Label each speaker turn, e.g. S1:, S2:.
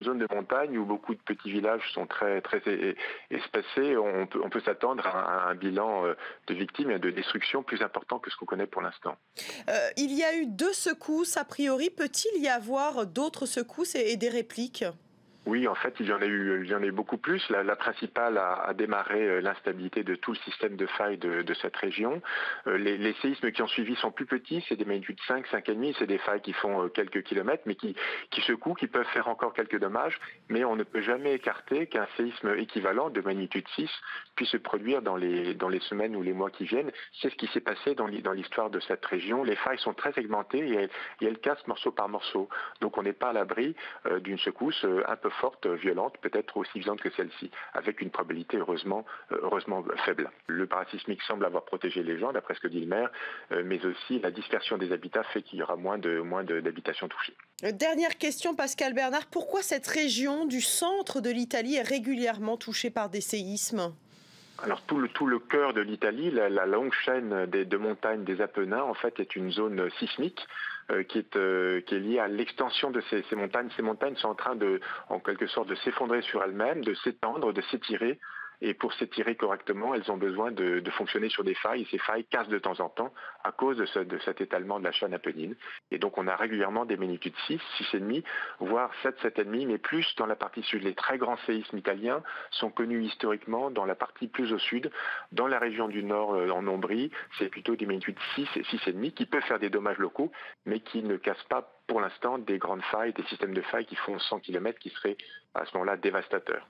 S1: zone de montagne où beaucoup de petits villages sont très espacés, on peut s'attendre à un bilan de victimes et de destruction plus important que ce qu'on connaît pour l'instant.
S2: Il y a eu 2 secousses a priori. Peut-il y avoir d'autres secousses et des répliques?
S1: Oui, en fait, il y en a eu beaucoup plus. La principale a démarré l'instabilité de tout le système de failles de cette région. Les séismes qui ont suivi sont plus petits, c'est des magnitudes 5, 5,5, c'est des failles qui font quelques kilomètres, mais qui secouent, qui peuvent faire encore quelques dommages, mais on ne peut jamais écarter qu'un séisme équivalent de magnitude 6 puisse se produire dans les semaines ou les mois qui viennent. C'est ce qui s'est passé dans l'histoire de cette région. Les failles sont très segmentées et elles cassent morceau par morceau. Donc on n'est pas à l'abri d'une secousse un peu forte, violente, peut-être aussi violente que celle-ci, avec une probabilité heureusement faible. Le parasismique semble avoir protégé les gens, d'après ce que dit le maire, mais aussi la dispersion des habitats fait qu'il y aura moins d'habitations touchées.
S2: Dernière question, Pascal Bernard. Pourquoi cette région du centre de l'Italie est régulièrement touchée par des séismes?
S1: Alors tout le cœur de l'Italie, la longue chaîne de montagnes des Apennins, en fait, est une zone sismique qui est liée à l'extension de ces montagnes. Ces montagnes sont en train en quelque sorte, de s'effondrer sur elles-mêmes, de s'étendre, de s'étirer. Et pour s'étirer correctement, elles ont besoin de fonctionner sur des failles. Et ces failles cassent de temps en temps à cause de cet étalement de la chaîne apennine. Et donc on a régulièrement des magnitudes 6, 6,5, voire 7, 7,5, mais plus dans la partie sud. Les très grands séismes italiens sont connus historiquement dans la partie plus au sud. Dans la région du nord, en Ombrie, c'est plutôt des magnitudes 6 et 6,5 qui peuvent faire des dommages locaux, mais qui ne cassent pas pour l'instant des grandes failles, des systèmes de failles qui font 100 km qui seraient à ce moment-là dévastateurs.